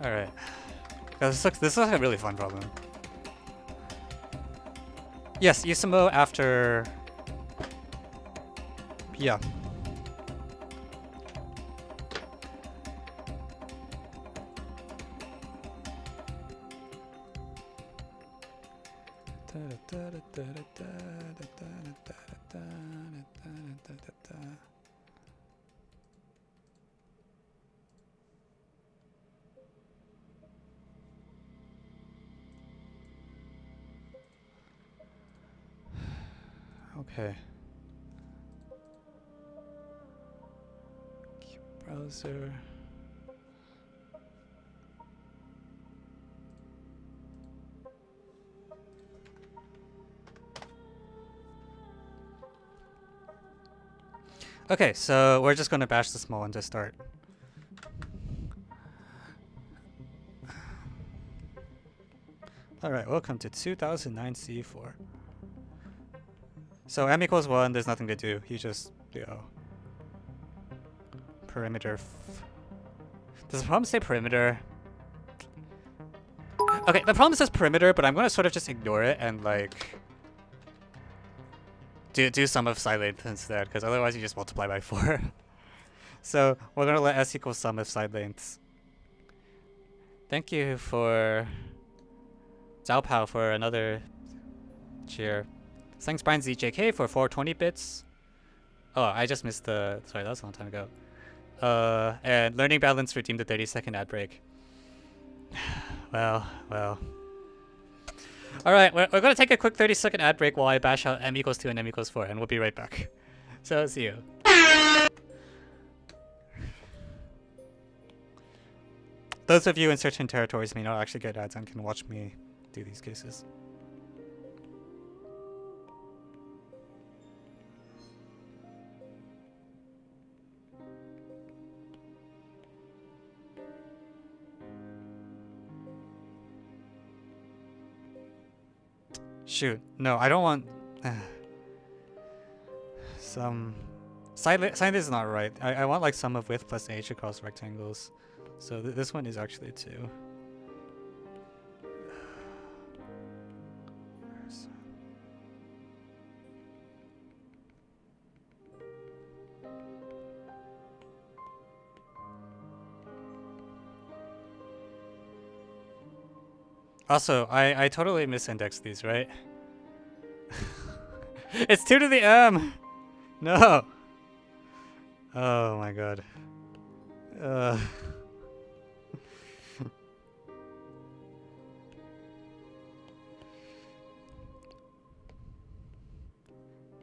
Alright. This looks like a really fun problem. Yes, IMO after... Yeah. Okay. Browser. Okay, so we're just gonna bash the small one to start. Alright, welcome to 2009 C4. So m equals 1, there's nothing to do. You just, perimeter. Does the problem say perimeter? Okay, the problem says perimeter, but I'm gonna sort of just ignore it and like do sum of side length instead, because otherwise you just multiply by 4. So we're gonna let s equal sum of side lengths. Thank you for Zhao Pao for another cheer. Thanks Brian ZJK for 420 bits. Oh, I just missed the... Sorry, that was a long time ago. And Learning Balance redeemed the 30-second ad break. Well. Alright, we're going to take a quick 30-second ad break while I bash out m equals 2 and m equals 4, and we'll be right back. So, see you. Those of you in certain territories may not actually get ads and can watch me do these cases. Shoot, no, I don't want some side is not right. I want like sum of width plus h across rectangles. So this one is actually 2. Also, I totally misindexed these, right? It's 2 to the m! No! Oh my god.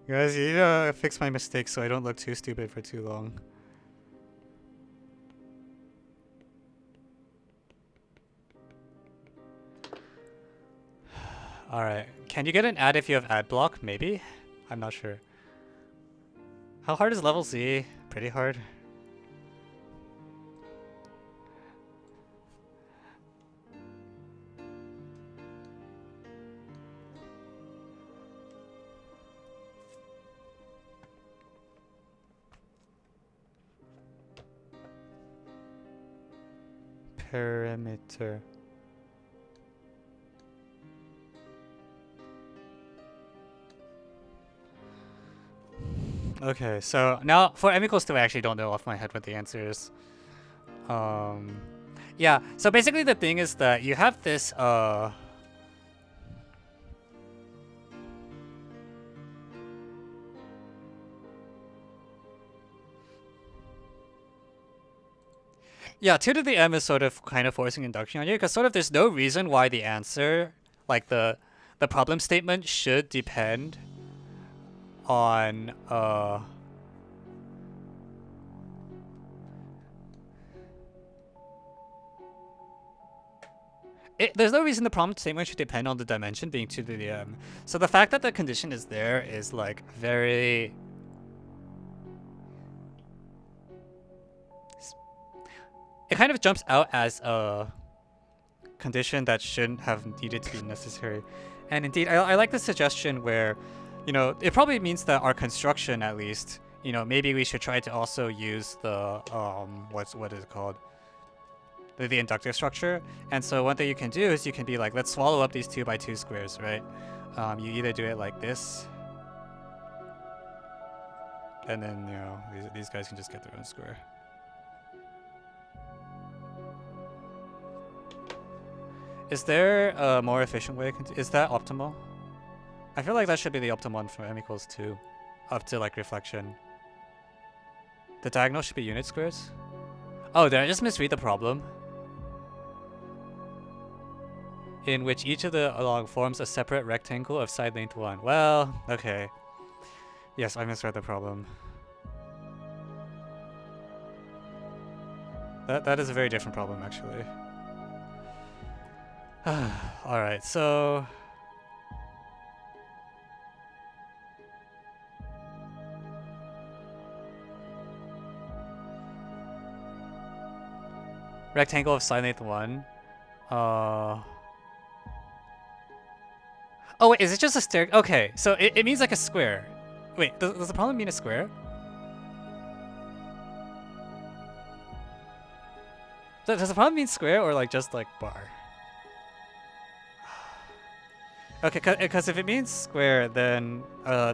Guys, you need to fix my mistakes so I don't look too stupid for too long. Alright. Can you get an ad if you have ad block? Maybe? I'm not sure. How hard is level Z? Pretty hard. Perimeter. Okay, so now for m equals 2, I actually don't know off my head what the answer is. Yeah, so basically the thing is that you have this, yeah, 2 to the m is sort of kind of forcing induction on you, because sort of there's no reason why the answer, like the problem statement should depend on, there's no reason the problem statement should depend on the dimension being 2 to the m. So the fact that the condition is there is like very... It kind of jumps out as a condition that shouldn't have needed to be necessary. And indeed, I like the suggestion where, you know, it probably means that our construction, at least, you know, maybe we should try to also use the, what is it called? the inductive structure. And so one thing you can do is you can be like, let's swallow up these 2 by 2 squares, right? You either do it like this, and then, you know, these guys can just get their own square. Is there a more efficient way? Is that optimal? I feel like that should be the optimal one for m equals 2, up to like reflection. The diagonal should be unit squares? Oh, did I just misread the problem? In which each of the along forms a separate rectangle of side length 1. Well, okay. Yes, I misread the problem. That is a very different problem, actually. Alright, so... rectangle of side length 1. Oh wait, is it just a stair? Okay, so it means like a square. Wait, does the problem mean a square? Does the problem mean square or like just like bar? Okay, because if it means square, then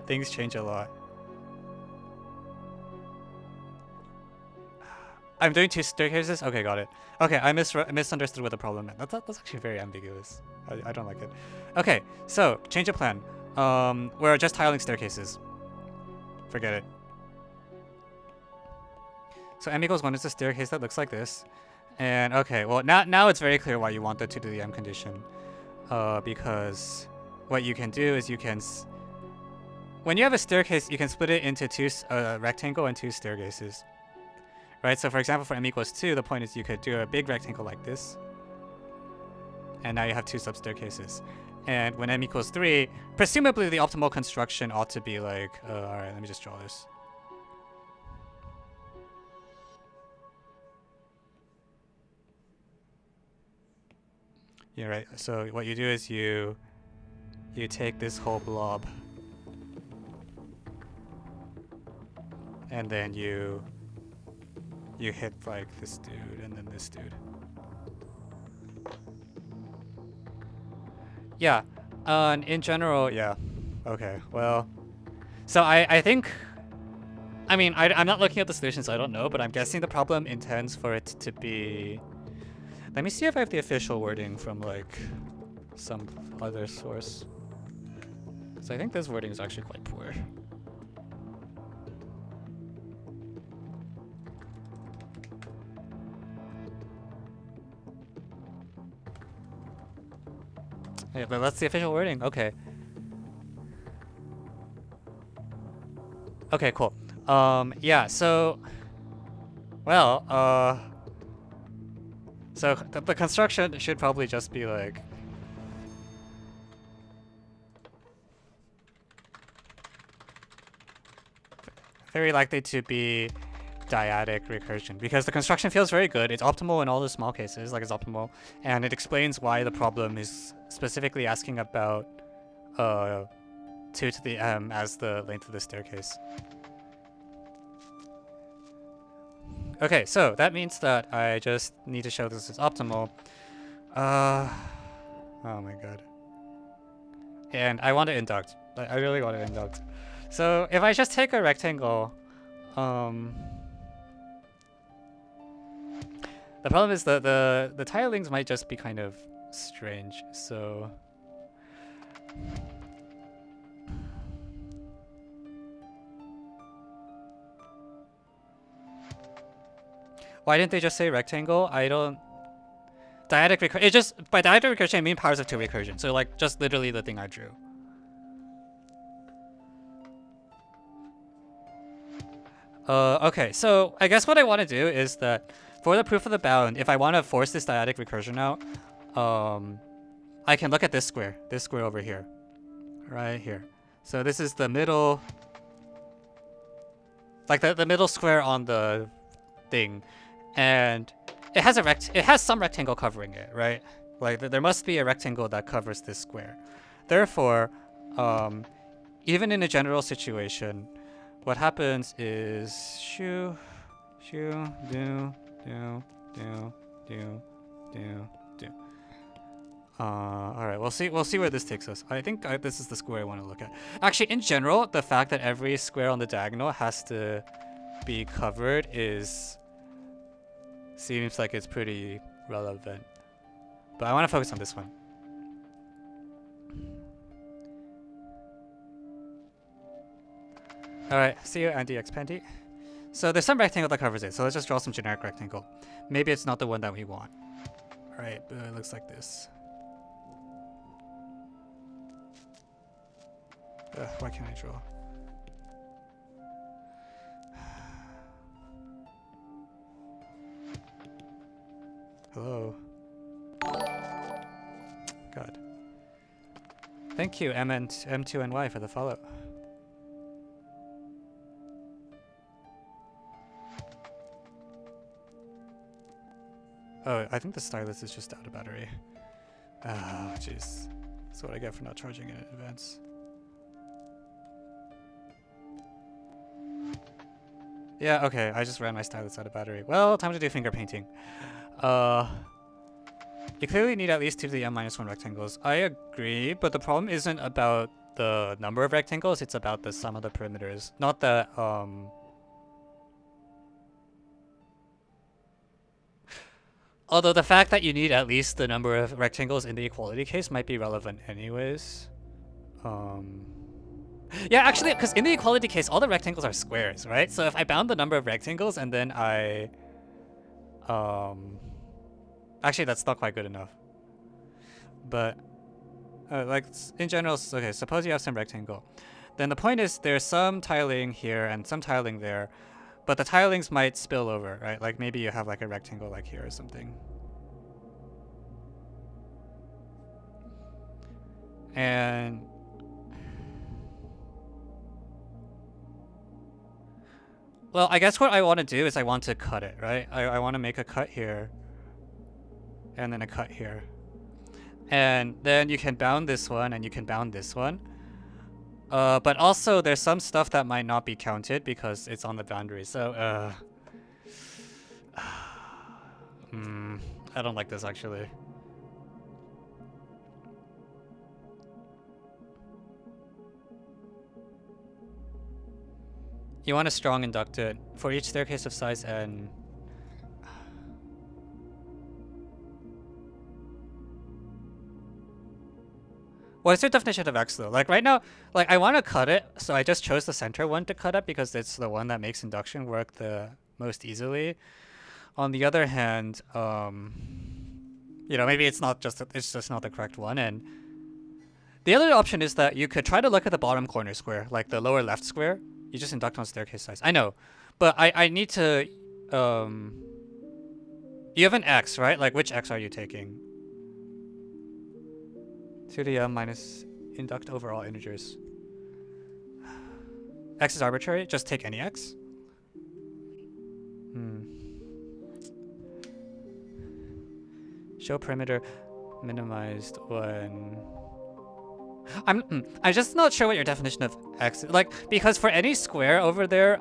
things change a lot. I'm doing 2 staircases? Okay, got it. Okay, I misunderstood what the problem meant. That's actually very ambiguous. I don't like it. Okay, so, change of plan. We're just tiling staircases. Forget it. So m equals 1 is a staircase that looks like this. And okay, well now it's very clear why you want the 2 to the m condition. Because what you can do is you can... when you have a staircase, you can split it into 2 rectangle and 2 staircases. Right, so for example, for m equals 2, the point is you could do a big rectangle like this. And now you have 2 sub-staircases. And when m equals 3, presumably the optimal construction ought to be like... alright, let me just draw this. Yeah, right, so what you do is you take this whole blob. And then you hit like this dude and then this dude. Yeah, in general, yeah. Okay, well, so I think, I mean, I'm not looking at the solution, so I don't know, but I'm guessing the problem intends for it to be, let me see if I have the official wording from like some other source. So I think this wording is actually quite poor. Yeah, but that's the official wording. Okay. Okay, cool. Yeah, so... well, so the construction should probably just be like... very likely to be dyadic recursion, because the construction feels very good. It's optimal in all the small cases, like it's optimal, and it explains why the problem is specifically asking about 2 to the m as the length of the staircase. Okay, so that means that I just need to show this is optimal. Oh my god. And I want to induct. I really want to induct. So if I just take a rectangle, the problem is that the tilings might just be kind of strange, so... why didn't they just say rectangle? I don't... dyadic recursion... it just... by dyadic recursion, I mean powers of 2 recursion, so like just literally the thing I drew. Okay, so I guess what I want to do is that for the proof of the bound, if I want to force this dyadic recursion out, I can look at this square over here, right here. So this is the middle, like the middle square on the thing, and it has some rectangle covering it, right? Like there must be a rectangle that covers this square. Therefore, even in a general situation, what happens is shoo, shoo, do, do, do, do, All right, we'll see where this takes us. I think this is the square I want to look at. Actually, in general, the fact that every square on the diagonal has to be covered seems like it's pretty relevant. But I want to focus on this one. All right, see you, Andy Expandy. So there's some rectangle that covers it. So let's just draw some generic rectangle. Maybe it's not the one that we want. All right, but it looks like this. Why can't I draw? Hello. God. Thank you, M2NY, for the follow. Oh, I think the stylus is just out of battery. Oh, jeez. That's what I get for not charging it in advance. Yeah, okay, I just ran my stylus out of battery. Well, time to do finger painting. You clearly need at least 2 to the n-1 rectangles. I agree, but the problem isn't about the number of rectangles, it's about the sum of the perimeters. Not the, although the fact that you need at least the number of rectangles in the equality case might be relevant anyways. Yeah, actually, because in the equality case, all the rectangles are squares, right? So if I bound the number of rectangles and then I... Actually, that's not quite good enough. But, like, in general, okay, suppose you have some rectangle. Then the point is there's some tiling here and some tiling there, but the tilings might spill over, right? Like, maybe you have, like, a rectangle like here or something. And... well, I guess what I want to do is I want to cut it, right? I want to make a cut here. And then a cut here. And then you can bound this one and you can bound this one. But also there's some stuff that might not be counted because it's on the boundary. So, I don't like this actually. You want a strong inductor for each staircase of size n. What is your definition of X though? Like right now, like I want to cut it, so I just chose the center one to cut up because it's the one that makes induction work the most easily. On the other hand, you know, maybe it's just not the correct one. And the other option is that you could try to look at the bottom corner square, like the lower left square. You just induct on staircase size. I know, but I need to. You have an X, right? Like which X are you taking? 2 to the m minus induct over all integers. X is arbitrary. Just take any X. Show perimeter minimized when. I'm just not sure what your definition of X is. Like, because for any square over there,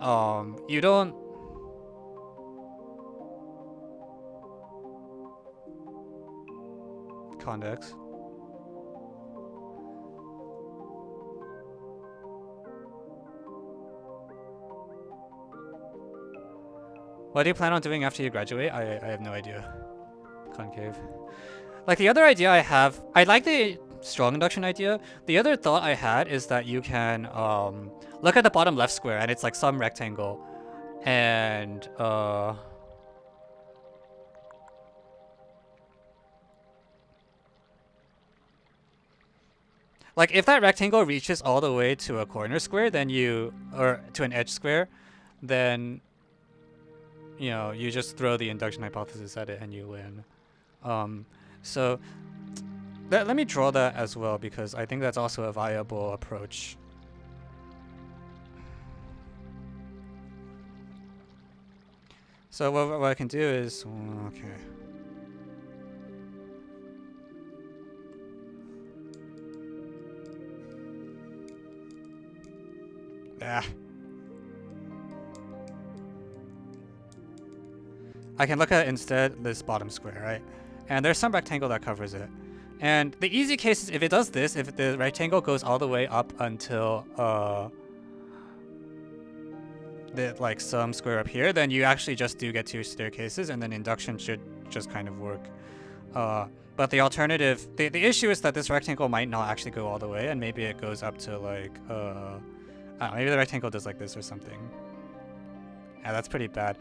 you don't. Convex. What do you plan on doing after you graduate? I have no idea. Concave. Like the other idea I have, I like the strong induction idea. The other thought I had is that you can look at the bottom left square and it's like some rectangle, and like if that rectangle reaches all the way to a corner square, then or to an edge square, then you know, you just throw the induction hypothesis at it and you win. So let me draw that as well because I think that's also a viable approach. So what I can do is, okay. I can look at instead this bottom square, right? and there's some rectangle that covers it. And the easy case is if it does this, if the rectangle goes all the way up until like some square up here, then you actually just do get 2 staircases, and then induction should just kind of work. But the alternative, the issue is that this rectangle might not actually go all the way, and maybe it goes up to like, I don't know, maybe the rectangle does like this or something. Yeah, that's pretty bad.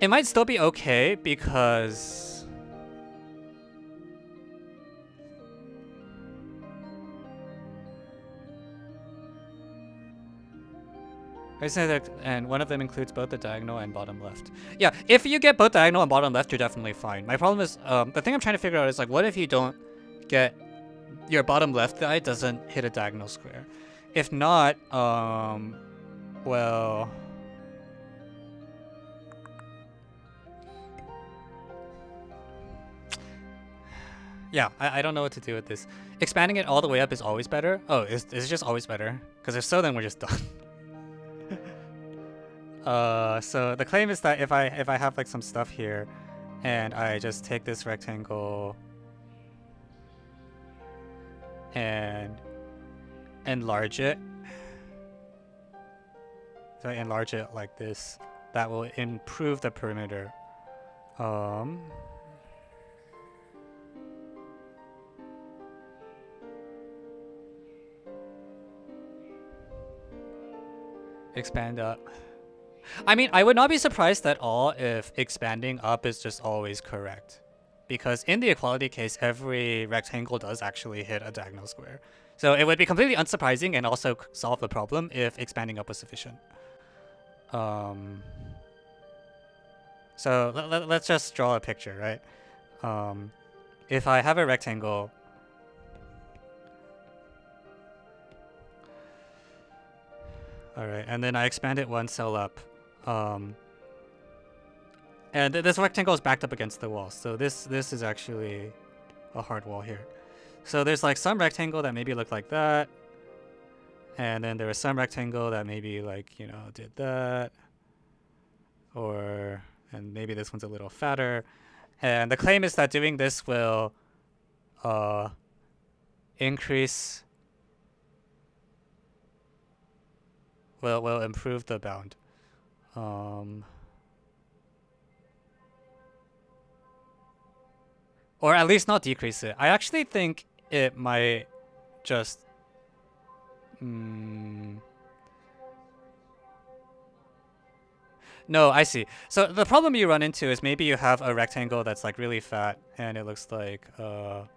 It might still be okay because and one of them includes both the diagonal and bottom left. Yeah, if you get both diagonal and bottom left, you're definitely fine. My problem is, the thing I'm trying to figure out is like, what if you don't get your bottom left guy doesn't hit a diagonal square? If not, well, yeah, I don't know what to do with this. Expanding it all the way up is always better. Oh, is it just always better? Because if so, then we're just done. So the claim is that if I have like some stuff here, and I just take this rectangle and enlarge it, so I enlarge it like this, that will improve the perimeter. Expand up. I mean, I would not be surprised at all if expanding up is just always correct. Because in the equality case, every rectangle does actually hit a diagonal square. So it would be completely unsurprising and also solve the problem if expanding up was sufficient. So let's just draw a picture, right? If I have a rectangle, alright, and then I expand it 1 cell up. And this rectangle is backed up against the wall, so this is actually a hard wall here. So there's like some rectangle that maybe looked like that, and then there was some rectangle that maybe like, you know, did that, and maybe this one's a little fatter. And the claim is that doing this will increase, will improve the bound. Or at least not decrease it. I actually think it might just... No, I see. So the problem you run into is maybe you have a rectangle that's like really fat and it looks like... a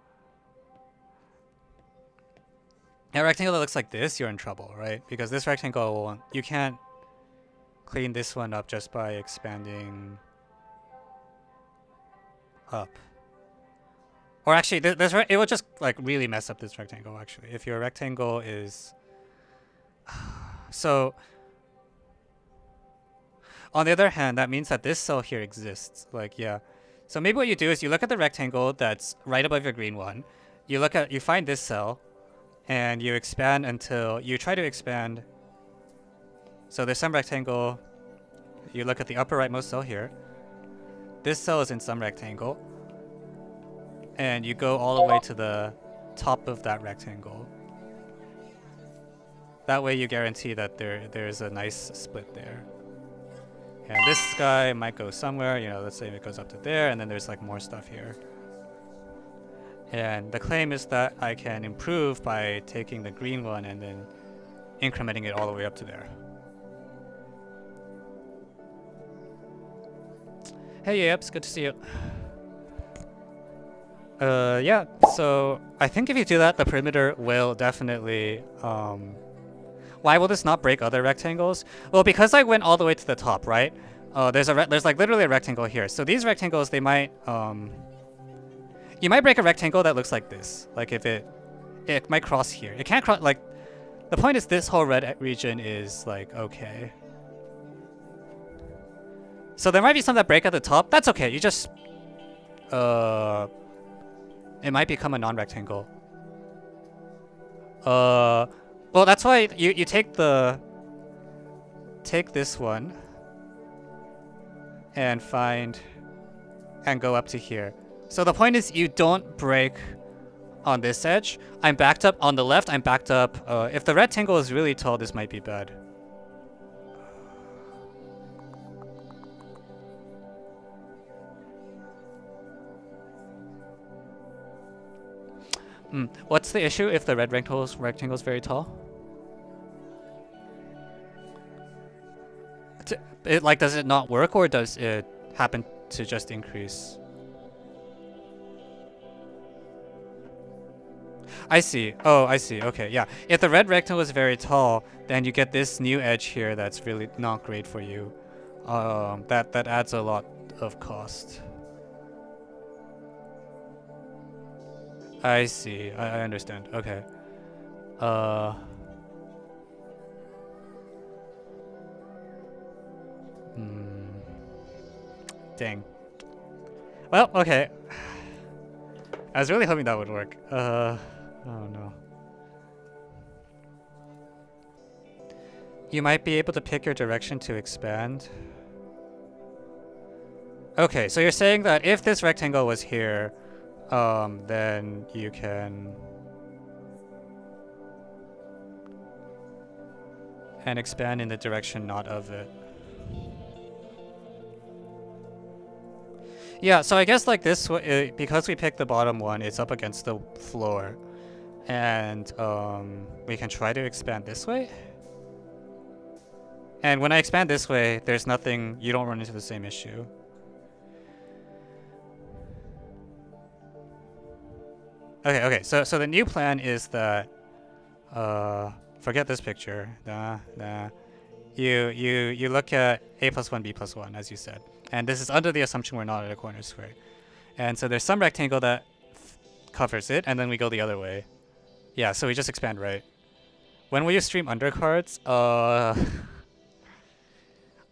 rectangle that looks like this, you're in trouble, right? Because this rectangle, you can't clean this one up just by expanding up. Or actually, it will just like really mess up this rectangle, actually. If your rectangle is... So, on the other hand, that means that this cell here exists. Like, yeah. So maybe what you do is you look at the rectangle that's right above your green one. You find this cell, and you expand until you try to expand. So there's some rectangle. You look at the upper rightmost cell here. This cell is in some rectangle. And you go all the way to the top of that rectangle. That way you guarantee that there's a nice split there. And this guy might go somewhere, you know, let's say it goes up to there, and then there's like more stuff here. And the claim is that I can improve by taking the green one and then incrementing it all the way up to there. Hey, Yaps, good to see you. Yeah, so I think if you do that, the perimeter will definitely, why will this not break other rectangles? Well, because I went all the way to the top, right? There's like literally a rectangle here. So these rectangles, they might, you might break a rectangle that looks like this. Like if it might cross here. It can't cross, like, the point is this whole red region is like, okay. So there might be some that break at the top. That's okay, you just, it might become a non-rectangle. Well, that's why you take this one and go up to here. So the point is you don't break on this edge. I'm backed up on the left. I'm backed up. If the rectangle is really tall, this might be bad. What's the issue if the red rectangle is very tall? Does it not work, or does it happen to just increase? I see. Oh, I see. Okay, yeah. If the red rectangle is very tall, then you get this new edge here that's really not great for you. That adds a lot of cost. I see. I understand. Okay. Dang. Well, okay. I was really hoping that would work. Oh no. You might be able to pick your direction to expand. Okay, so you're saying that if this rectangle was here, then you can... and expand in the direction not of it. Yeah, so I guess like this, because we picked the bottom one, it's up against the floor. And we can try to expand this way. And when I expand this way, there's nothing, you don't run into the same issue. Okay, so the new plan is that, forget this picture. You look at a plus 1, b plus 1, as you said. And this is under the assumption we're not at a corner square. And so there's some rectangle that covers it, and then we go the other way. Yeah, so we just expand right. When will you stream undercards?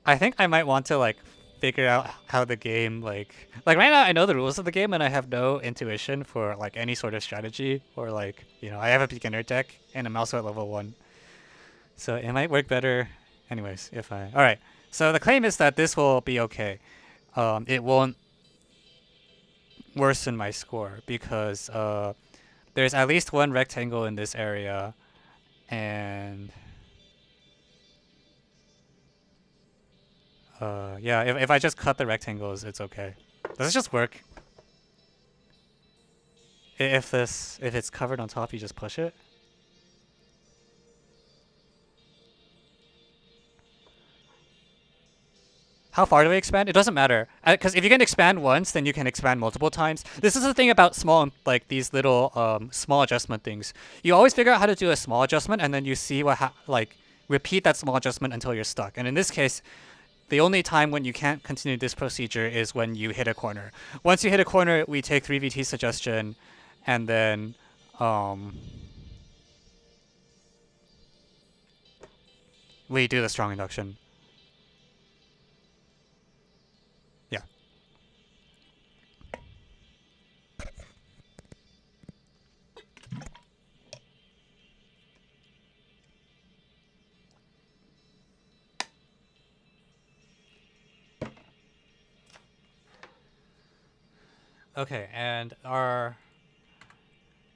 I think I might want to like figure out how the game like right now I know the rules of the game and I have no intuition for like any sort of strategy, or like, you know, I have a beginner deck and I'm also at level 1. So it might work better anyways if I... Alright, so the claim is that this will be okay. It won't worsen my score because there's at least one rectangle in this area, and yeah, if I just cut the rectangles, it's okay. Does it just work? If it's covered on top, you just push it? How far do we expand? It doesn't matter. Because if you can expand once, then you can expand multiple times. This is the thing about small, like these little small adjustment things. You always figure out how to do a small adjustment, and then you see like repeat that small adjustment until you're stuck. And in this case, the only time when you can't continue this procedure is when you hit a corner. Once you hit a corner, we take 3VT suggestion, and then we do the strong induction. Yeah. Okay, and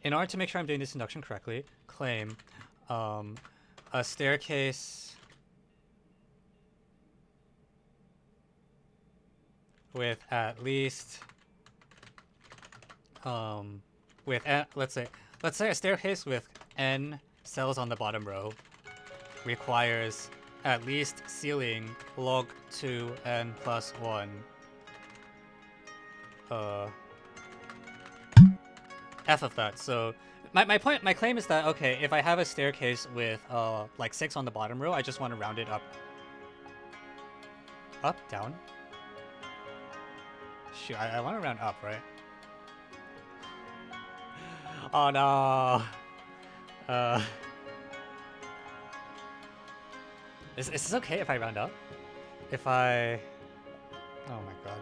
in order to make sure I'm doing this induction correctly, claim a staircase with at least let's say a staircase with n cells on the bottom row requires at least ceiling log 2 n plus 1 f of that. So my claim is that, okay, if I have a staircase with like 6 on the bottom row, I just want to round it up. Up, down? Shoot, I want to round up, right? Oh no. Is this okay if I round up? If I... Oh my god.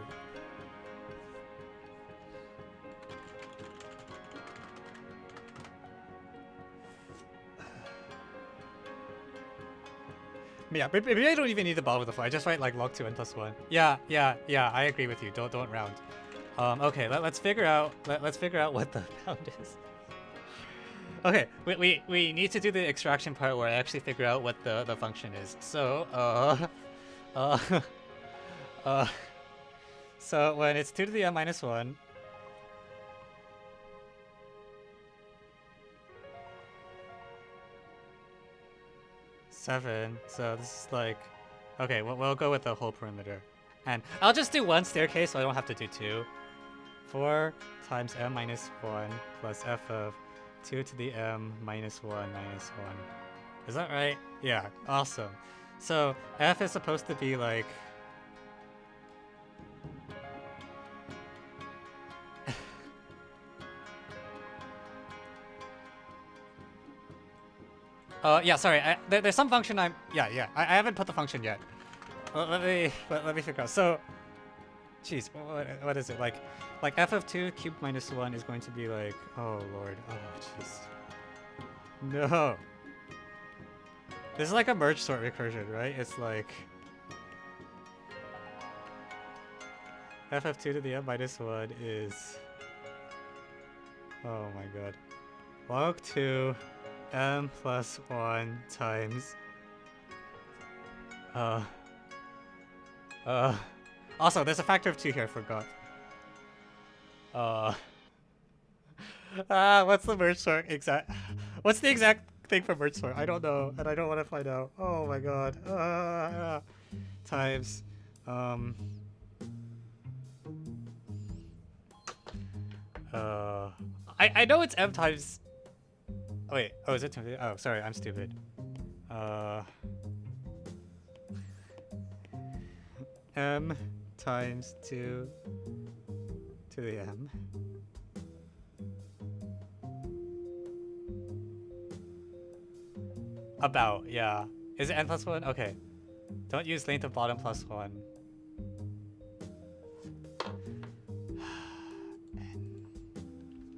Yeah, maybe I don't even need the bottom of the floor. I just write like log 2 n plus 1. Yeah, I agree with you. Don't round. Okay, let's figure out let's figure out what the bound is. Okay, we need to do the extraction part where I actually figure out what the function is. So uh uh so when it's 2 to the m minus 1, seven. So this is like, okay, we'll go with the whole perimeter, and I'll just do one staircase so I don't have to do two. 4 times m minus 1 plus f of 2 to the m minus 1 minus 1. Is that right? Yeah, awesome. So f is supposed to be like yeah, sorry. There's some function I haven't put the function yet. Let me figure out. So, jeez, what is it like f of 2 cubed minus 1 is going to be like, oh lord, oh jeez, no. This is like a merge sort recursion, right? It's like f of 2 to the m minus 1 is, oh my god, log 2 m plus 1 times also there's a factor of 2 here, I forgot. What's the merge sort exact? What's the exact thing for merge sort? I don't know, and I don't want to find out. Oh my god. Times I know it's m times. Oh, wait. Oh, is it 2? Oh, sorry, I'm stupid. M times 2 to the m. About, yeah. Is it n plus 1? Okay. Don't use length of bottom plus 1.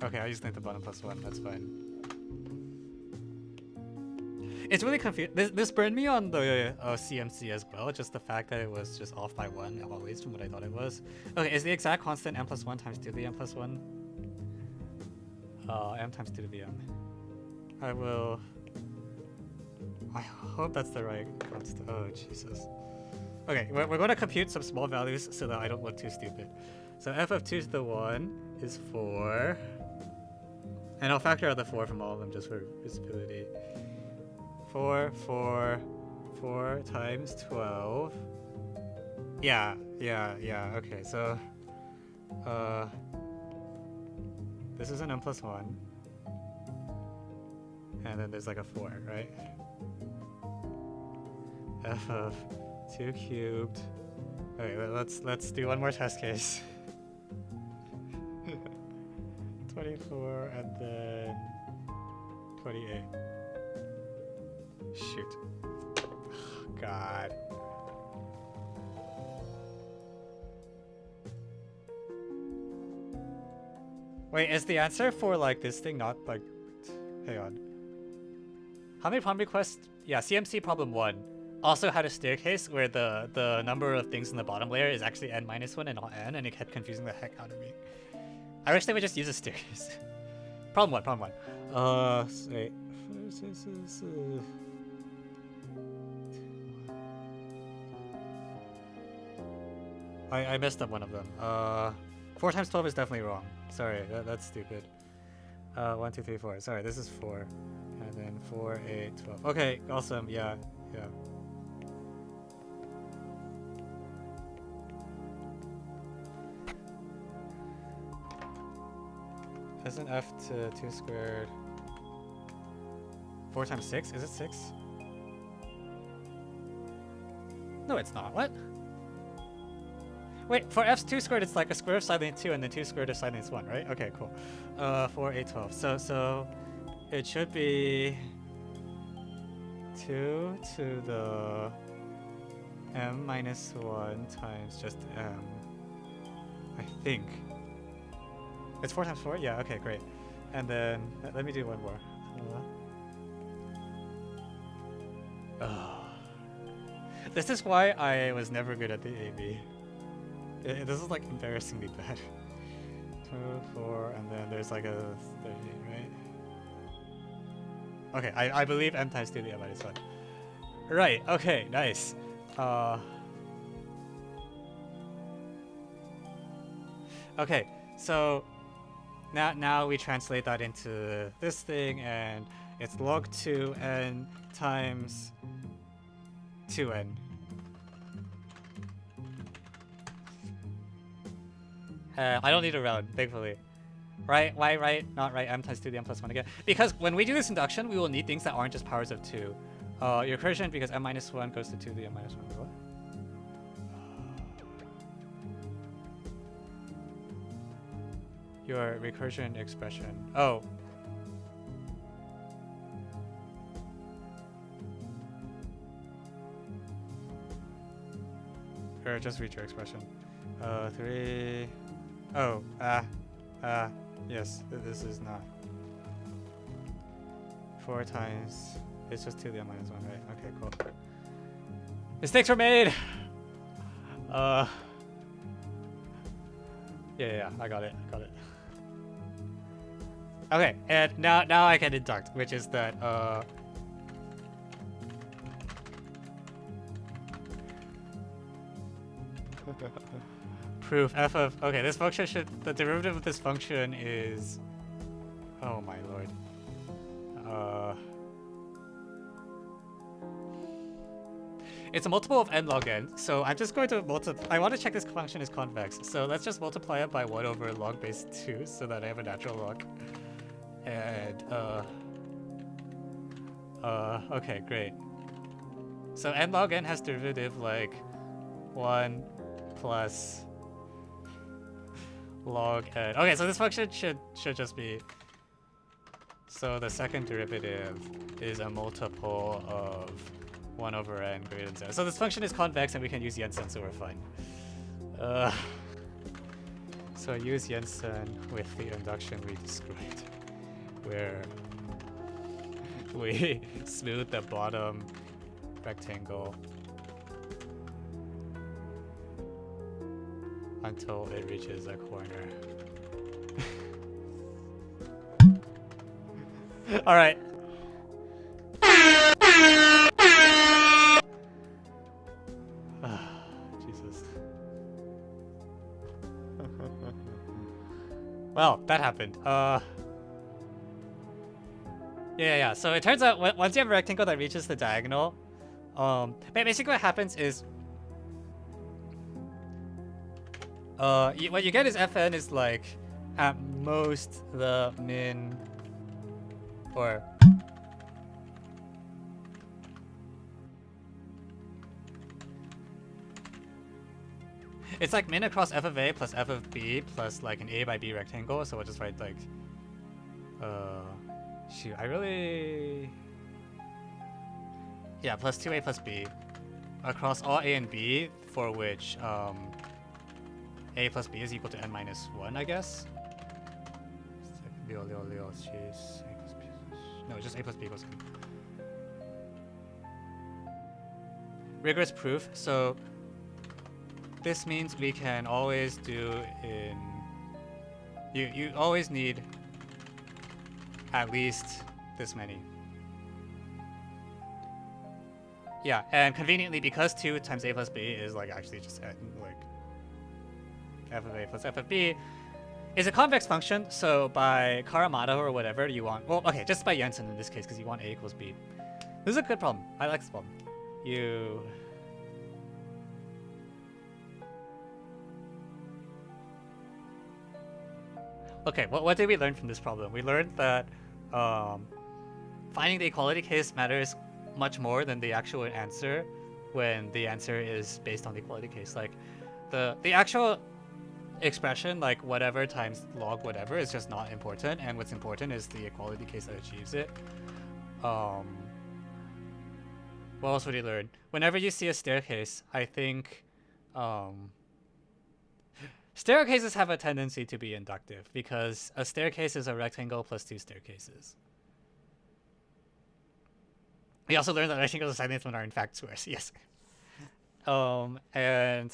Okay, I'll use length of bottom plus 1. That's fine. It's really confusing. This burned me on the CMC as well. Just the fact that it was just off by 1 always from what I thought it was. Okay, is the exact constant m plus 1 times 2 to the m plus 1? M times 2 to the m. I hope that's the right constant. Oh, Jesus. Okay, we're going to compute some small values so that I don't look too stupid. So f of 2 to the 1 is 4. And I'll factor out the 4 from all of them just for visibility. 4 times 12. Yeah, okay, so this is an m plus 1. And then there's like a 4, right? F of 2 cubed. Okay, let's do one more test case. 24 and then 28. Shoot. God. Wait, is the answer for like this thing not like... Hang on. How many problem requests? Yeah, CMC problem 1 also had a staircase where the number of things in the bottom layer is actually n minus 1 and not n, and it kept confusing the heck out of me. I wish they would just use a staircase. Problem 1. Wait. I messed up one of them. 4 times 12 is definitely wrong. Sorry, that's stupid. 1, 2, 3, 4. Sorry, this is 4. And then 4, 8, 12. Okay, awesome. Yeah. Isn't f to 2 squared 4 times 6? Is it 6? No, it's not. What? Wait, for f 2 squared, it's like a square of side length 2 and then 2 squared of side length 1, right? Okay, cool. 4, 8, 12. So it should be 2 to the m minus 1 times just m. I think. It's 4 times 4? Yeah, okay, great. And then, let me do one more. This is why I was never good at the AB. This is like embarrassingly bad. 2, 4, and then there's like a 13, right? Okay, I believe m times 2 to the n minus 1. Right, okay, nice. Okay, so now we translate that into this thing, and it's log 2n times 2n. I don't need to round, thankfully. Right, why right, not right, m times 2 to the n plus 1 again. Because when we do this induction, we will need things that aren't just powers of 2. Your recursion, because m minus 1 goes to 2 to the n minus 1. What? Your recursion expression. Oh. Or just read your expression. 3. Oh, yes, this is not. 4 times. It's just 2 to the n minus 1, right? Okay, cool. Mistakes were made! Yeah, I got it. Okay, and now I can induct, which is that, proof f of, okay, this function the derivative of this function is, oh my lord. It's a multiple of n log n, so I'm just going to I want to check this function is convex, so let's just multiply it by 1 over log base 2 so that I have a natural log. And, okay, great. So n log n has derivative like 1 plus log n. Okay, so this function should just be, so the second derivative is a multiple of 1 over n greater than 0. So this function is convex and we can use Jensen, so we're fine. So use Jensen with the induction we described, where we smooth the bottom rectangle until it reaches a corner. All right. Jesus. Well, that happened. Yeah. So it turns out once you have a rectangle that reaches the diagonal, basically what happens is, what you get is fn is like at most the min, or it's like min across f of a plus f of b plus like an a by b rectangle. So we'll just write like, shoot, yeah, plus 2a plus b across all a and b, for which a plus b is equal to n minus 1, I guess. Chase a plus b. No, just a plus b equals n. Rigorous proof. So this means we can always do in, you always need at least this many. Yeah, and conveniently, because 2 times a plus b is like actually just like f of a plus f of b is a convex function, so by Karamata or whatever you want, well, okay, just by Jensen in this case, because you want a equals b. This is a good problem. I like this problem. Okay, what did we learn from this problem? We learned that finding the equality case matters much more than the actual answer when the answer is based on the equality case. Like the actual expression, like whatever times log whatever, is just not important, and what's important is the equality case that achieves it. What else would you learn? Whenever you see a staircase, I think staircases have a tendency to be inductive, because a staircase is a rectangle plus 2 staircases. We also learned that rectangles and side lengths are in fact squares. Yes. And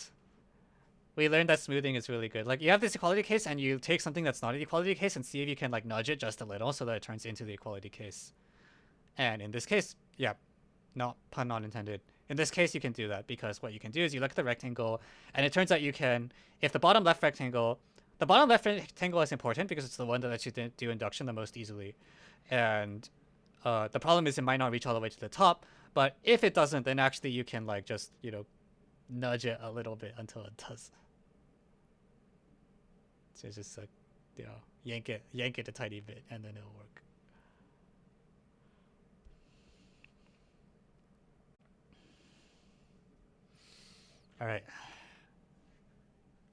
we learned that smoothing is really good. Like you have this equality case and you take something that's not an equality case and see if you can like nudge it just a little so that it turns into the equality case. And in this case, yeah, not pun not intended. In this case, you can do that because what you can do is you look at the rectangle and it turns out you can, if the bottom left rectangle is important because it's the one that lets you do induction the most easily. And the problem is it might not reach all the way to the top, but if it doesn't, then actually you can like just, nudge it a little bit until it does. So it's just like, yank it a tiny bit and then it'll work. All right.